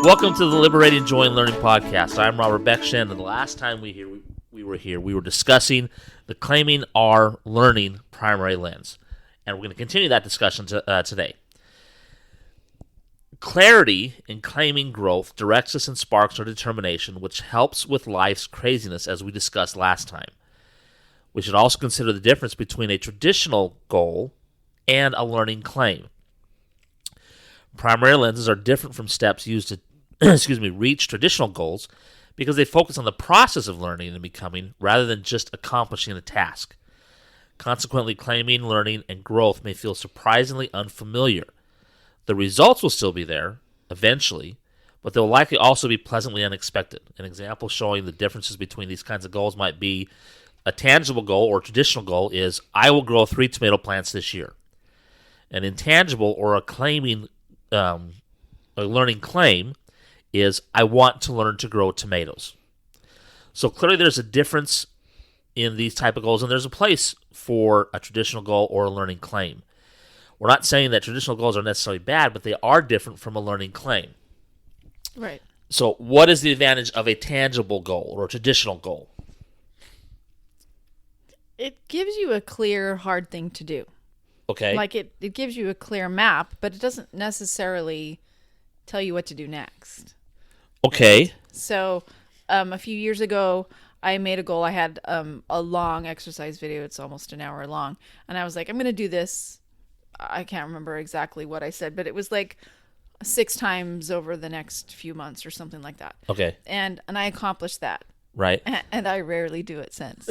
Welcome to the Liberating Joy and Learning Podcast. I'm Robert Beckshan, and the last time we were discussing the Claiming Our Learning primary lens. And we're going to continue that discussion today. Clarity in claiming growth directs us and sparks our determination, which helps with life's craziness, as we discussed last time. We should also consider the difference between a traditional goal and a learning claim. Primary lenses are different from steps used to reach traditional goals because they focus on the process of learning and becoming rather than just accomplishing a task. Consequently, claiming, learning, and growth may feel surprisingly unfamiliar. The results will still be there, eventually, but they will likely also be pleasantly unexpected. An example showing the differences between these kinds of goals might be a tangible goal or traditional goal is, I will grow 3 tomato plants this year. An intangible or a learning claim is, I want to learn to grow tomatoes. So clearly there's a difference in these type of goals, and there's a place for a traditional goal or a learning claim. We're not saying that traditional goals are necessarily bad, but they are different from a learning claim. Right. So what is the advantage of a tangible goal or a traditional goal? It gives you a clear, hard thing to do. Okay. Like it gives you a clear map, but it doesn't necessarily tell you what to do next. Okay. So a few years ago, I made a goal. I had a long exercise video. It's almost an hour long. And I was like, I'm going to do this. I can't remember exactly what I said, but it was like 6 times over the next few months or something like that. Okay. And I accomplished that. Right. And I rarely do it since.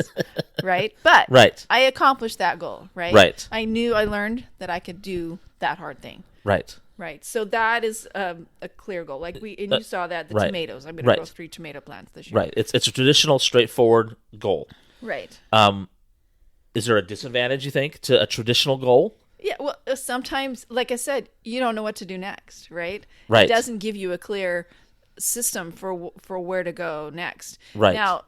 Right? But Right. I accomplished that goal, right? Right. I learned that I could do that hard thing. Right. Right. So that is a clear goal. Like you saw that, the right. tomatoes. I'm going Right. to grow 3 tomato plants this year. Right. It's a traditional, straightforward goal. Right. Is there a disadvantage, you think, to a traditional goal? Yeah. Well, sometimes, like I said, you don't know what to do next, right? Right. It doesn't give you a clear system for where to go next. Right. Now,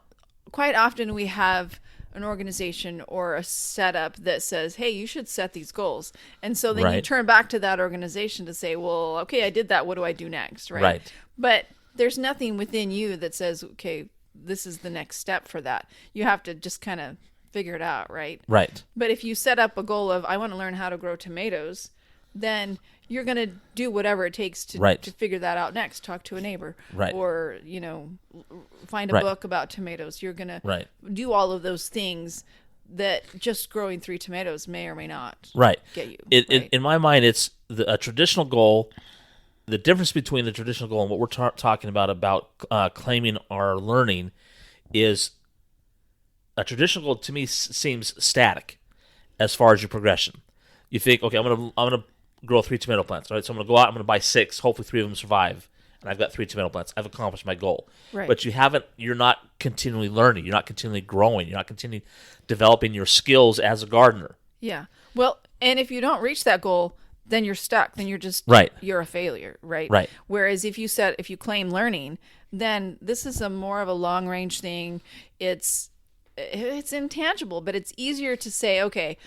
quite often we have an organization or a setup that says, hey, you should set these goals. And so then you turn back to that organization to say, well, okay, I did that. What do I do next? Right. Right. But there's nothing within you that says, okay, this is the next step for that. You have to just kind of figure it out. Right. Right. But if you set up a goal of, I want to learn how to grow tomatoes, then you're going to do whatever it takes to figure that out next. Talk to a neighbor, or find a book about tomatoes. You're going to do all of those things that just growing 3 tomatoes may or may not get you. In my mind, it's a traditional goal. The difference between the traditional goal and what we're talking about claiming our learning is a traditional goal to me seems static as far as your progression. You think, okay, I'm gonna grow 3 tomato plants. All right, so I'm going to go out, I'm going to buy 6, hopefully 3 of them survive, and I've got 3 tomato plants. I've accomplished my goal. Right. But you're not continually learning, you're not continually growing, you're not continually developing your skills as a gardener. Yeah. Well, and if you don't reach that goal, then you're stuck. Then you're just, you're a failure, right? Right. Whereas if you claim learning, then this is more of a long range thing. It's intangible, but it's easier to say, okay,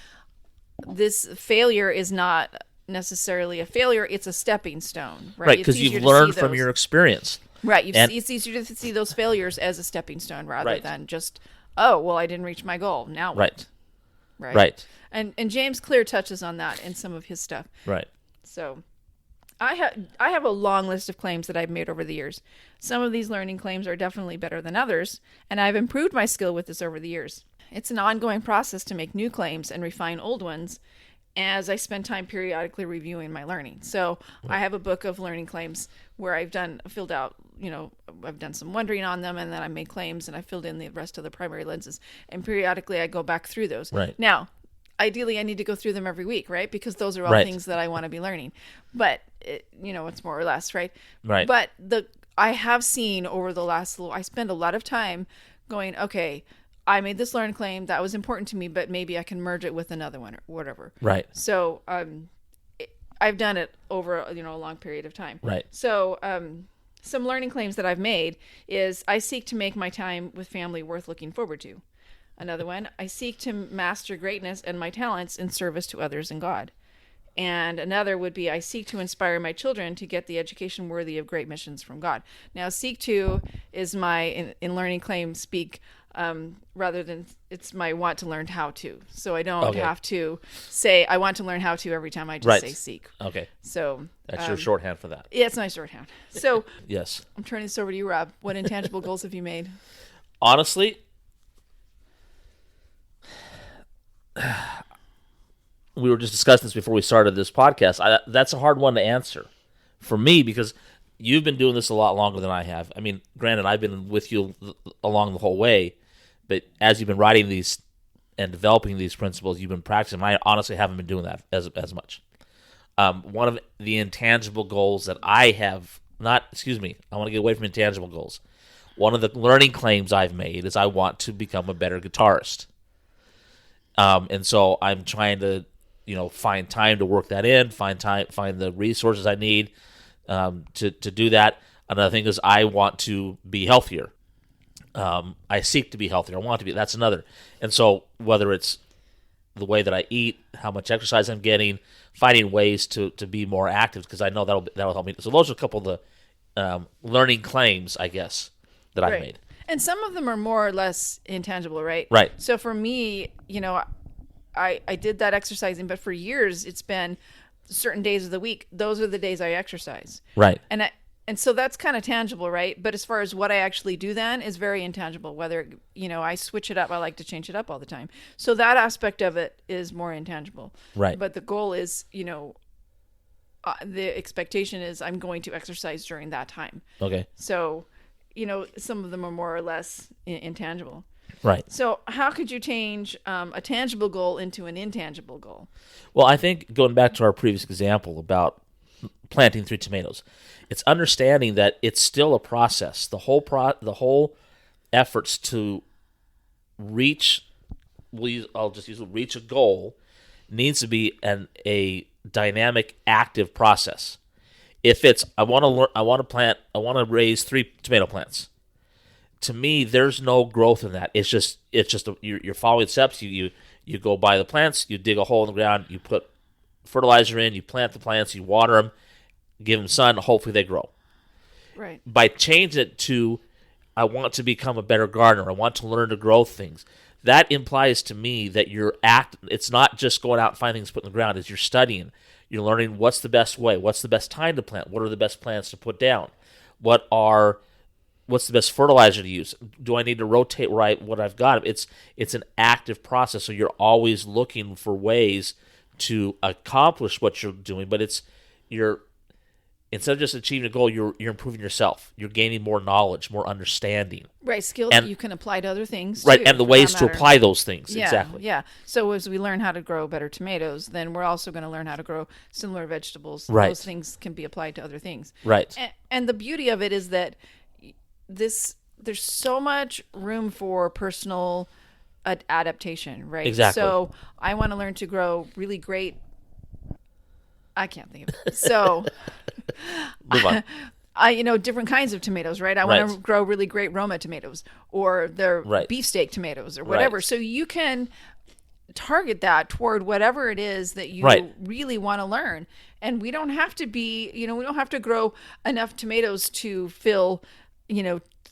this failure is not necessarily a failure, it's a stepping stone, right? Because you've learned from your experience. Right. It's easier to see those failures as a stepping stone rather than just, oh, well, I didn't reach my goal. Now what? Right. And James Clear touches on that in some of his stuff. Right. So I have a long list of claims that I've made over the years. Some of these learning claims are definitely better than others, and I've improved my skill with this over the years. It's an ongoing process to make new claims and refine old ones as I spend time periodically reviewing my learning. So I have a book of learning claims where I've done some wondering on them, and then I made claims and I filled in the rest of the primary lenses. And periodically I go back through those. Right. Now, ideally I need to go through them every week, right? Because those are all things that I want to be learning. But, it's more or less, right? Right. But I have seen over the last I spend a lot of time going, okay, I made this learn claim that was important to me, but maybe I can merge it with another one or whatever. Right. So I've done it over a long period of time. Right. So some learning claims that I've made is I seek to make my time with family worth looking forward to. Another one, I seek to master greatness and my talents in service to others and God. And another would be I seek to inspire my children to get the education worthy of great missions from God. Now, seek to is my, in learning claim speak, rather than it's my want to learn how to. So I don't have to say I want to learn how to every time I just say seek. Okay. So that's your shorthand for that. Yeah, it's my shorthand. So yes. I'm turning this over to you, Rob. What intangible goals have you made? Honestly, we were just discussing this before we started this podcast. That's a hard one to answer for me because you've been doing this a lot longer than I have. I mean, granted, I've been with you along the whole way, but as you've been writing these and developing these principles, you've been practicing. I honestly haven't been doing that as much. One of the intangible goals that I have, I want to get away from intangible goals. One of the learning claims I've made is I want to become a better guitarist. And so I'm trying to, find time to work that in, find the resources I need to do that. Another thing is I want to be healthier. I seek to be healthier. I want to be. That's another. And so whether it's the way that I eat, how much exercise I'm getting, finding ways to be more active, because I know that'll help me. So those are a couple of the learning claims, I guess, that I've made. And some of them are more or less intangible, right? Right. So for me, I did that exercising, but for years it's been certain days of the week. Those are the days I exercise. Right. And so that's kind of tangible, right? But as far as what I actually do then is very intangible. Whether, I switch it up, I like to change it up all the time. So that aspect of it is more intangible. Right. But the goal is, the expectation is I'm going to exercise during that time. Okay. So, some of them are more or less intangible. Right. So how could you change a tangible goal into an intangible goal? Well, I think going back to our previous example about planting 3 tomatoes, it's understanding that it's still a process. The whole efforts to reach, reach a goal needs to be a dynamic, active process. If it's I want to raise 3 tomato plants. To me, there's no growth in that. It's just you're following steps. You go buy the plants, you dig a hole in the ground, you put fertilizer in, you plant the plants, you water them, give them sun, hopefully they grow. Right. By changing it to, I want to become a better gardener, I want to learn to grow things, that implies to me that it's not just going out and finding things to put in the ground, it's you're studying. You're learning what's the best way, what's the best time to plant, what are the best plants to put down, what's the best fertilizer to use, do I need to rotate what I've got? It's an active process, so you're always looking for ways to accomplish what you're doing, but instead of just achieving a goal, you're improving yourself. You're gaining more knowledge, more understanding. Right, skills that you can apply to other things. Right, too, and the ways to apply those things. Yeah, exactly. Yeah. So as we learn how to grow better tomatoes, then we're also going to learn how to grow similar vegetables. Right. Those things can be applied to other things. Right. And the beauty of it is that there's so much room for personal adaptation, right? Exactly. So I want to learn to grow really great. I can't think of it. So Move on. Different kinds of tomatoes, right? I want to grow really great Roma tomatoes or the beefsteak tomatoes or whatever. Right. So you can target that toward whatever it is that you really want to learn. And we don't have to we don't have to grow enough tomatoes to fill,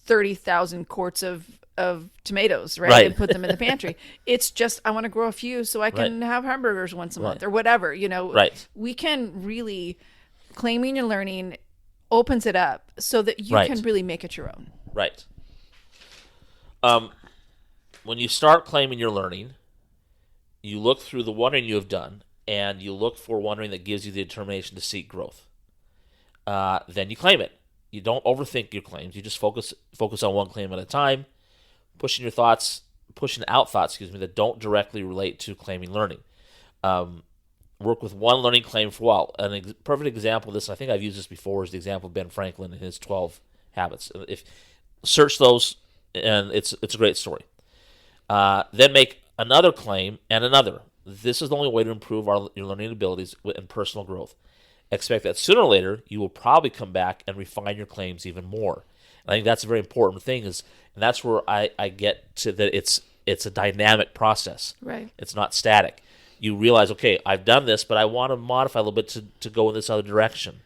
30,000 quarts of tomatoes, right? And put them in the pantry. It's just, I want to grow a few so I can have hamburgers once a month or whatever, Right. We can really, claiming and learning opens it up so that you can really make it your own. Right. When you start claiming your learning, you look through the wondering you have done, and you look for wondering that gives you the determination to seek growth. Then you claim it. You don't overthink your claims. You just focus on one claim at a time, pushing out thoughts, that don't directly relate to claiming learning. Work with one learning claim for a while. Perfect example of this, I think I've used this before, is the example of Ben Franklin and his 12 habits. Search those, and it's a great story. Then make another claim and another. This is the only way to improve your learning abilities and personal growth. expect that sooner or later you will probably come back and refine your claims even more. And I think that's a very important thing, and that's where I get to that it's a dynamic process. Right. It's not static. You realize, okay, I've done this, but I want to modify a little bit to go in this other direction.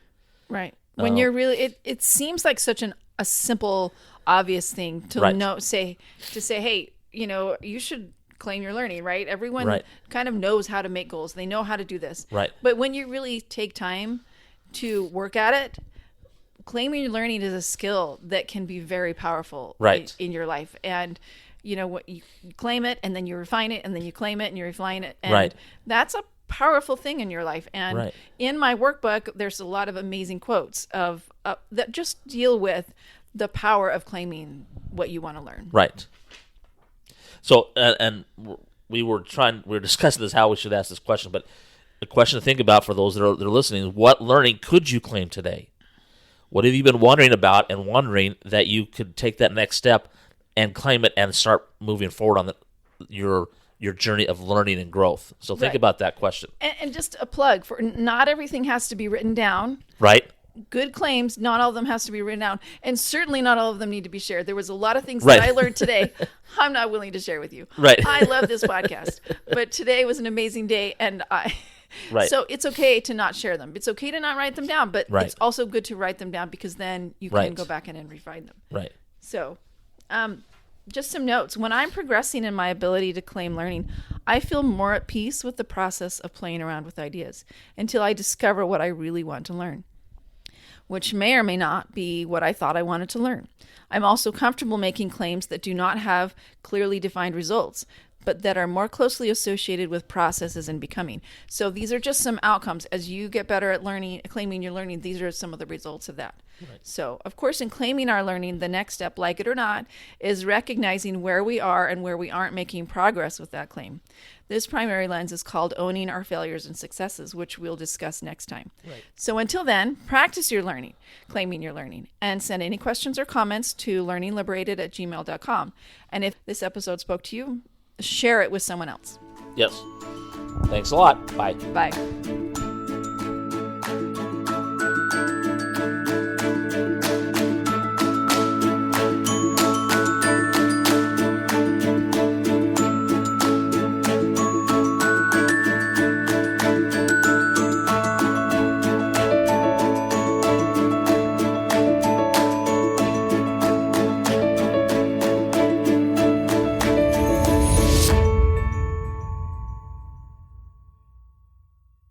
Right. When you're really, it seems like such a simple, obvious thing to Right. say, hey, you should claim your learning, right? Everyone Right. kind of knows how to make goals. They know how to do this. Right. But when you really take time to work at it, claiming your learning is a skill that can be very powerful Right. in your life. And what you claim it, and then you refine it, and then you claim it and you refine it. And Right. that's a powerful thing in your life. And Right. in my workbook, there's a lot of amazing quotes of that just deal with the power of claiming what you want to learn. Right. So, and we were discussing this, how we should ask this question, but the question to think about for those that are listening is, what learning could you claim today? What have you been wondering about and wondering that you could take that next step and claim it and start moving forward on your journey of learning and growth? So think Right. about that question. And just a plug for, not everything has to be written down. Right? Good claims, not all of them has to be written down, and certainly not all of them need to be shared. There was a lot of things Right. that I learned today I'm not willing to share with you. Right. I love this podcast, but today was an amazing day, and Right. so it's okay to not share them. It's okay to not write them down, but Right. it's also good to write them down, because then you can Right. go back in and refine them. Right. So, just some notes. When I'm progressing in my ability to claim learning, I feel more at peace with the process of playing around with ideas until I discover what I really want to learn, which may or may not be what I thought I wanted to learn. I'm also comfortable making claims that do not have clearly defined results, but that are more closely associated with processes and becoming. So these are just some outcomes. As you get better at claiming your learning, these are some of the results of that. Right. So, of course, in claiming our learning, the next step, like it or not, is recognizing where we are and where we aren't making progress with that claim. This primary lens is called owning our failures and successes, which we'll discuss next time. Right. So until then, practice your learning, claiming your learning, and send any questions or comments to learningliberated@gmail.com. And if this episode spoke to you, share it with someone else. Yes. Thanks a lot. Bye. Bye.